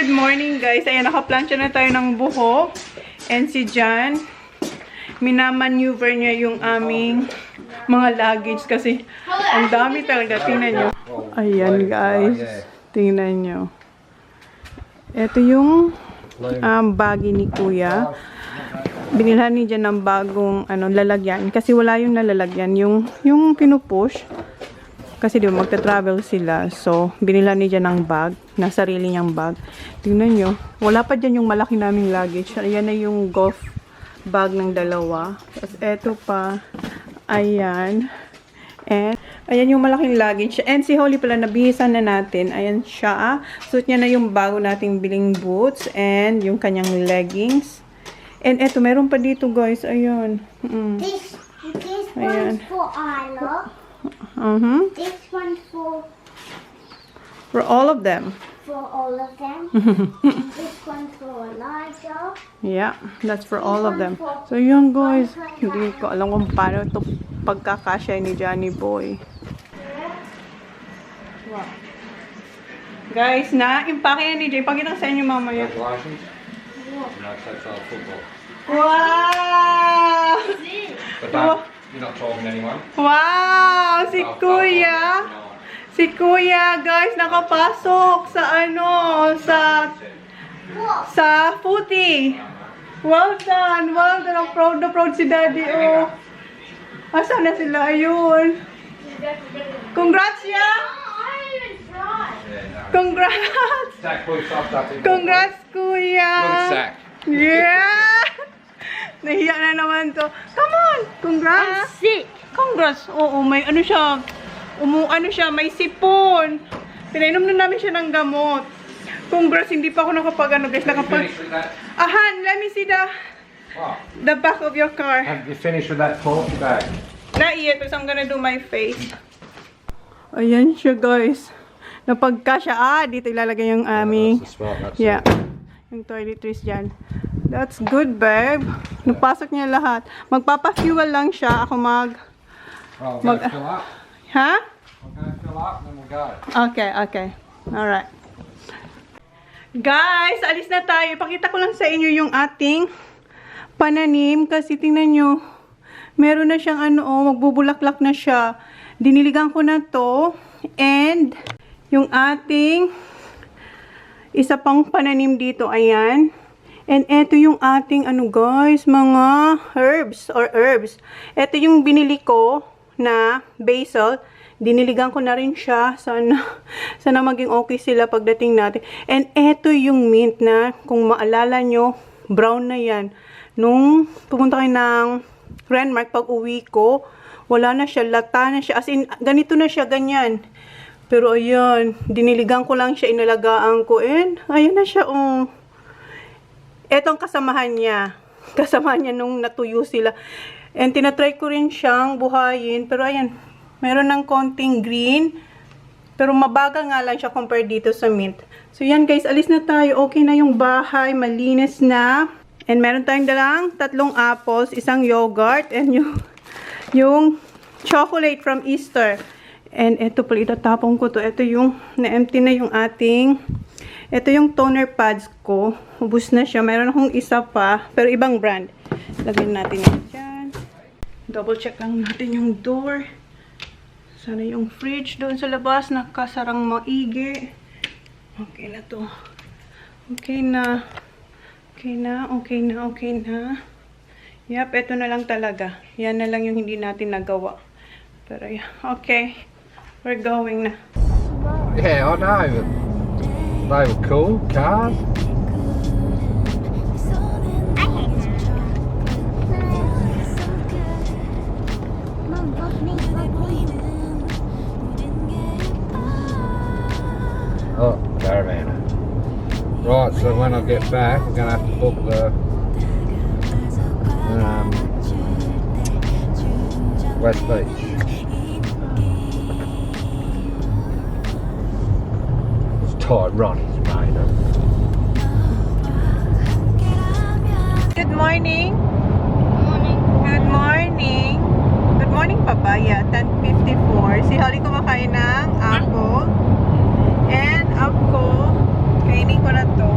Good morning guys. Ayan, nakaplansya na tayo ng buhok. And si Jan, minamaneuver niya yung aming mga luggage kasi ang dami talaga. Tingnan nyo. Ayan guys. Tingnan nyo. Ito yung baggy ni Kuya. Binilhan ni Jan ng bagong lalagyan. Kasi wala yung nalalagyan. Yung pinupush. Kasi di ba magta-travel sila. So, binilhan ni Jan ng bag. Na sarili niyang bag. Tingnan nyo. Wala pa dyan yung malaki naming luggage. Ayan na yung golf bag ng dalawa. Tapos eto pa. Ayan. And, ayan yung malaking luggage. And si Holly pala, nabihisan na natin. Ayan siya. Suit niya na yung bago nating biling boots. And yung kanyang leggings. And eto, meron pa dito guys. Ayan. This one's for Isla. This one's for all of them. For all of them. This one's for Elijah. Yeah, that's for all of them. So yun guys, hindi ko alam kung paano ito pagkakasya ni Johnny Boy. Wow. Guys, na-impake yan ni Jay. Pakita sa inyo mamaya. Wow! You're not talking to anyone? Wow! Si Kuya! Si Kuya, guys, nakapasok sa sa footy. Well done! Well done! I'm proud si Daddy, oh. Asan na sila? Ayun. Congrats, ya! Congrats! Congrats, Kuya! Yeah! Nahiya na naman to. Come on! Congrats! I'm sick. Congrats! Oo, may ano siya. May sipon. Pinainom na namin siya ng gamot. Congrats, hindi pa ako guys. Ahan, let me see the back of your car. Have you finished with that pork bag? Not yet, because I'm gonna do my face. Ayan siya, guys. Napagka siya. Dito ilalagay yung aming... Yeah. Yung toiletries dyan. That's good, babe. Napasok niya lahat. Magpapa-fuel lang siya. Ako Oh, fill up. Ha? I'm going to fill up and then we'll go. Okay. Alright. Guys, alis na tayo. Ipakita ko lang sa inyo yung ating pananim. Kasi tingnan nyo, meron na siyang magbubulaklak na siya. Diniligan ko na to. And, yung ating isa pang pananim dito, ayan. And eto yung ating guys, mga herbs. Eto yung binili ko na basil. Diniligan ko na rin siya. Sana maging okay sila pagdating natin. And eto yung mint na, kung maalala nyo, brown na yan. Nung pumunta kayo ng Renmark, pag uwi ko, wala na siya, lata na siya. As in, ganito na siya, ganyan. Pero ayan, diniligan ko lang siya, inalagaan ko. And ayan na siya, Etong kasamahan niya. Kasamahan niya nung natuyo sila. And tinatry ko rin siyang buhayin. Pero ayan, meron ng konting green. Pero mabagal nga lang siya compare dito sa mint. So yan guys, alis na tayo. Okay na yung bahay, malinis na. And meron tayong dalang 3 apples, isang yogurt, and yung chocolate from Easter. And eto pala, itatapon ko to. Ito yung na-empty na yung ating... Ito yung toner pads ko. Ubus na siya. Meron akong isa pa. Pero ibang brand. Lagyan natin yan dyan. Double check lang natin yung door. Sana yung fridge doon sa labas. Nakasarang maigi. Okay na to. Okay na. Yep, ito na lang talaga. Yan na lang yung hindi natin nagawa. Pero yeah, okay. We're going na. Yeah, I know. They were cool cars. Oh, caravan. Right, so when I get back, I'm going to have to book the West Beach. Ronnie's made it. Good morning. Good morning, papaya. 10:54. Si Holly kumakain ng apple. And ako, kainin ko na to.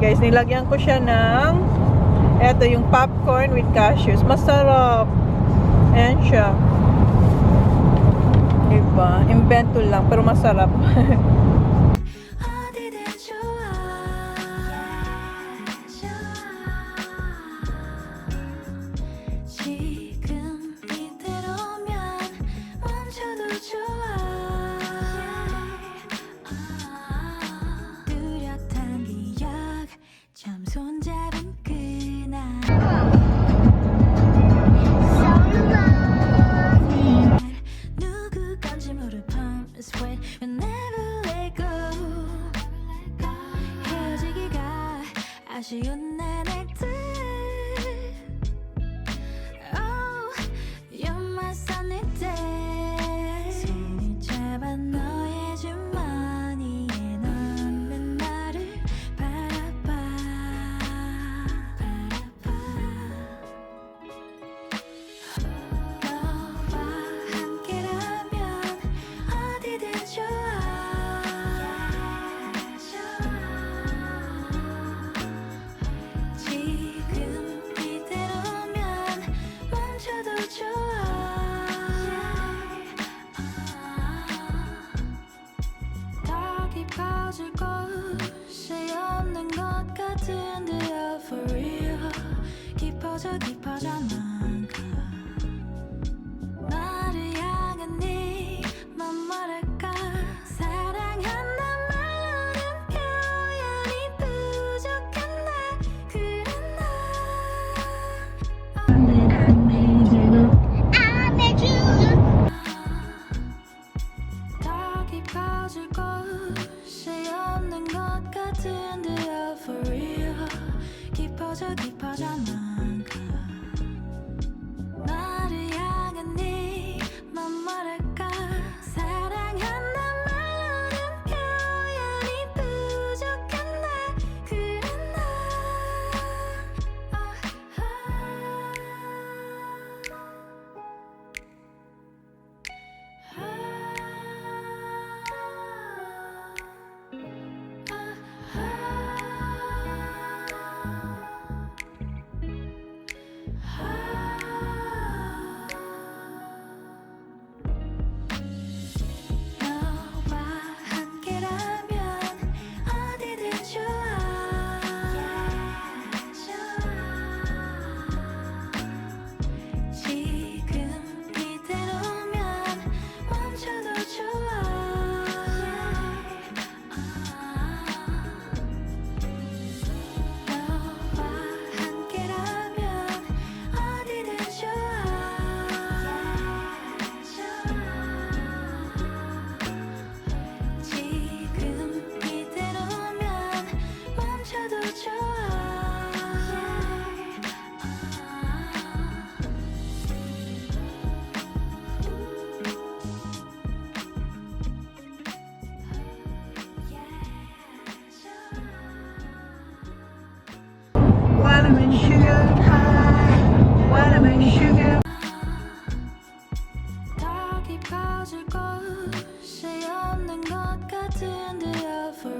guys. Nilagyan ko siya ng eto yung popcorn with cashews. Masarap. Ayan siya. Diba? Invento lang, pero masarap. 아쉬운 내 넥타이 Oh, you're my sunny day 손이 잡아 너의 주머니에 넣는 나를 바라봐 너와 함께라면 어디든 좋아 깊어질 곳이 없는 것 같은데요 for real 깊어져 깊어져만가 나를 향한 네맘 뭐랄까 사랑한단 말로는 표현이 부족한데 그래 더 깊어질 곳이 없는 것 같은데요 for real 깊어져 깊어져만가 나를 향한 네맘 뭐랄까 사랑한단 말로는 표현이 부족한데 그래 너와 함께라면 어디든 좋아 지금 이대로면 멈춰도 좋아 너와 함께라면 어디든 좋아 지금 이대로면 멈춰도 좋아 Watermelon sugar high. Watermelon sugar. 더 깊어질 곳이 없는 것 같은데요 for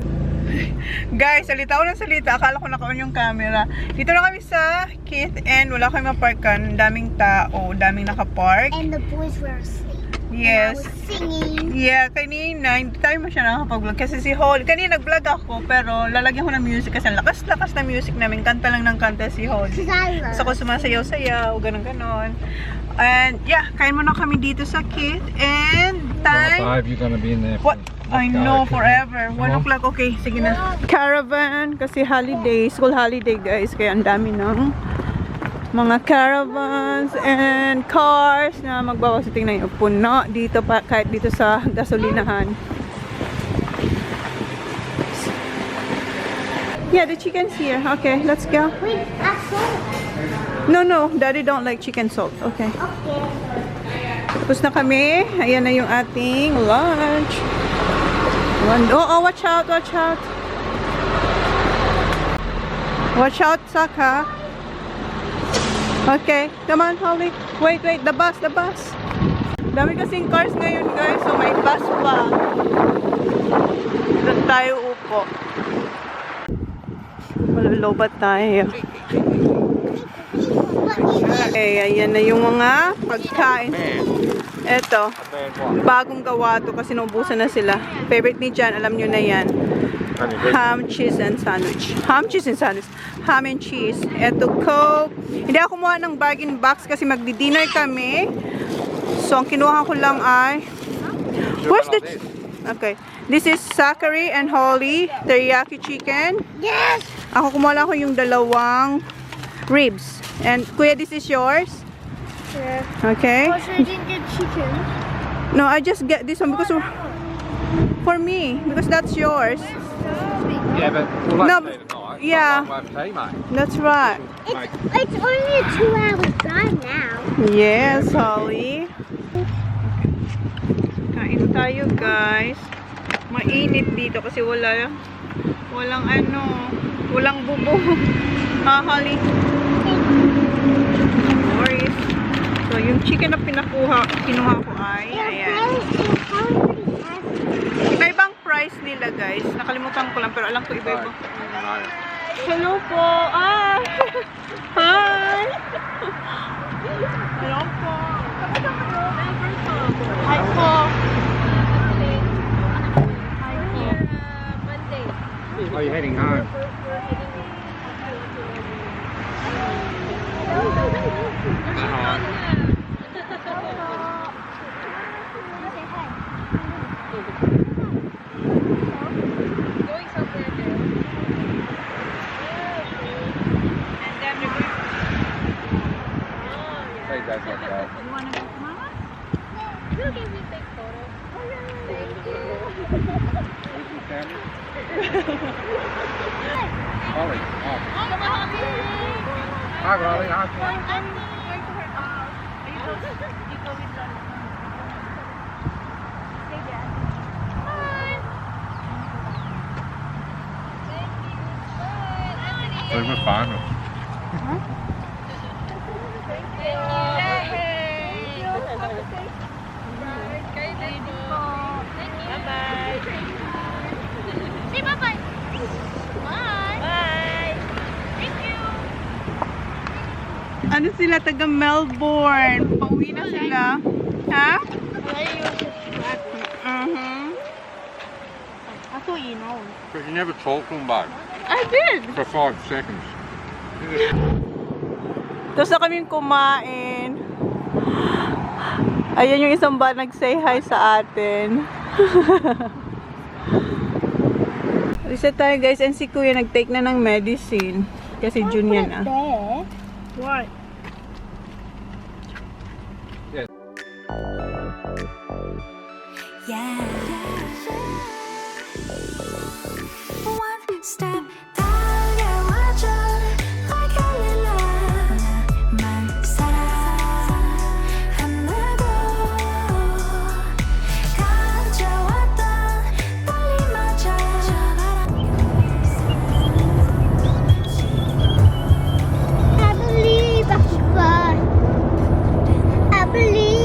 Guys, salita ako ng salita. Akala ko naka-on yung camera. Dito na kami sa Keith and wala kami maparkan. Daming tao, daming nakapark. And the boys were asleep. Yes. I was singing. Yeah, kanina, hindi tayo masyadong nakapag-vlog. Kasi si Holly, kanina nag-vlog ako, pero lalagyan ko ng music kasi ang lakas-lakas na music namin. Kanta lang ng kanta si Holly. Because I love. Gusto ko sumasayaw-sayaw, ganun-ganon. And yeah, kain muna kami dito sa Keith. And time... 5, you're gonna be in there. What? I know, forever. 1 o'clock, okay, sige na. Caravan, kasi holiday, school holiday guys, kaya ang dami ng mga caravans and cars na magbawas. Tingnan nyo, puno dito pa, kahit dito sa gasolinahan. Yeah, the chicken's here. Okay, let's go. Wait, I saw No, daddy don't like chicken salt. Okay. Okay. Tapos na kami. Ayan na yung ating lunch. Oh, watch out, watch out. Watch out, Saka. Okay, come on, Holly. Wait, the bus. Dami kasing cars ngayon, guys. So, may bus pa. Doon tayo upo. Malulubat tayo. Okay, ayan na yung mga pagkain. Eto, bagong gawa to kasi naubusan na sila. Favorite ni Jan, alam nyo na yan. Ham, cheese, and sandwich. Ham, cheese, and sandwich. Ham and cheese. Eto, Coke. Hindi ako kumuha ng bargain box kasi magdi-dinner kami. So, ang kinuha ko lang ay... Where's the... Okay. This is Zachary and Holly. Teriyaki chicken. Yes! Ako kumuha lang ko yung dalawang ribs. And, Kuya, this is yours? Yeah. Okay. Oh, so you didn't get chicken? No, I just get this one because... For me. Because that's yours. Yeah, but we'll No, have tea tonight. yeah. We'll have tea, mate. That's right. It's only a 2-hour drive now. Yes, Holly. Kain tayo, guys. Mainit dito kasi walang bubong. Ha, Holly? Worries. So, yung chicken na kinuha ko ay, ayan. Iba-ibang price nila, guys. Nakalimutan ko lang, pero alam ko iba-iba. Hello po! Ah! Hi! Hello po! Hi po! Oh, you're heading home. Ollie, oh. Hi, Riley. Hi. Where's my phone? Say bye-bye. Bye. Bye. Thank you. Ano sila, taga Melbourne. Pauwi na sila. Ha? I thought you know. But you never talked to him, babe. I did. For 5 seconds. Tapos na kaming kumain. Ayan yung isang ba nag-say hi sa atin. Reset tayo, guys. And si Kuya nag-take na ng medicine. Kasi June yan ah. There. What? Yeah. One step 달려와줘 like a love 만 사랑한다고 가져왔던 떨림마저 I believe I can fly. I believe.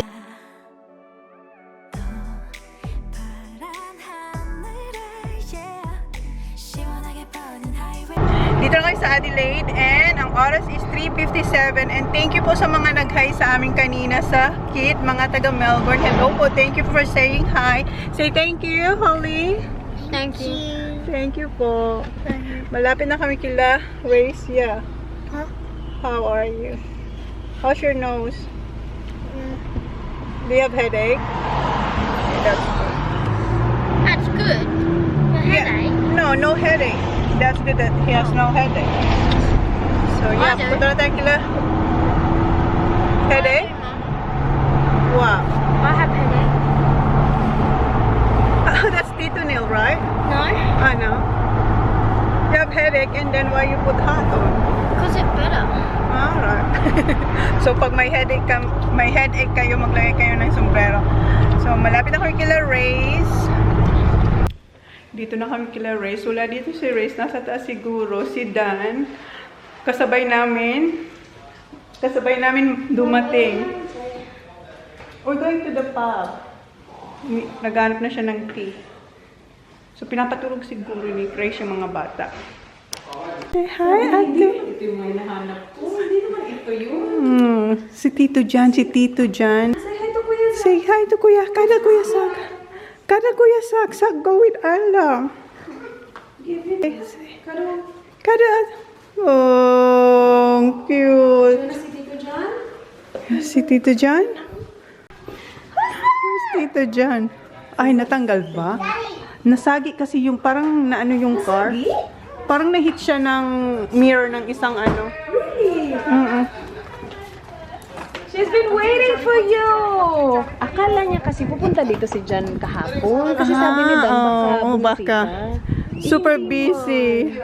Dito na kayo sa Adelaide and ang oras is 3:57 and thank you po sa mga nag-hi sa amin kanina sa KIT, mga taga Melbourne. Hello po, thank you for saying hi. Say thank you, Holly. Thank you. Thank you po. Malapit na kami kila Racia. Huh? How are you? How's your nose? Do you have headache? That's good. That's good. The headache. No, no headache. That's good that he has no headache. So yeah, Mother. punta na tayo kila. Headache? Wow. I have headache. That's Tito Neil, right? No, I know. You have headache and then why you put hat on? because it's better. Alright. So pag may headache kayo, maglagay kayo ng sombrero. So malapit na kami kila Race. Dito na kami kila Race. Wala dito si Race. Nasa taas siguro. Si Dan. Kasabay namin dumating. We're going to the pub. Naghanap na siya ng tea. So pinapatulog siguro ni Grace yung mga bata. Say hi, ate. Ito yung may nahanap ko. Hindi naman ito yun. Si Tito Jan, si Tito Jan. Say hi to Kuya Zach. Say hi to Kuya. Kada Kuya Sak. Kada Kuya Sak. Sak, go with Allah. Give it. Karo. Kada. Oh, cute. Ano si Tito John? Si Tito Jan? Where's Tito Jan? Ay, natanggal ba? Nasagi kasi yung parang naano yung car. Parang na-hit siya ng mirror ng isang ano. Really? She's been waiting for you! Akala niya kasi pupunta dito si Jan kahapon. Kasi sabi ni Dan baka. Super busy.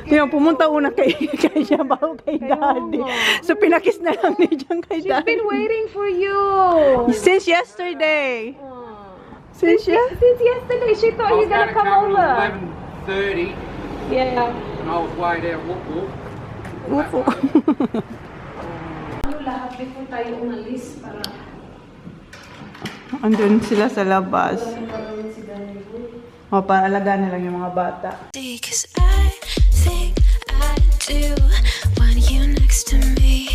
Tingnan, pumunta una kay siya bago kay Daddy. So, pinakis na lang ni Jan kay She's Daddy. been waiting for you! Since yesterday. Since Since yesterday, she thought you gonna come over. 11:30 Yeah. and I was way there, whoop whoop. Ano lahat before tayo umalis para Andun sila sa labas. O, para alagaan na lang yung mga bata. Cause I think I do want you next to me.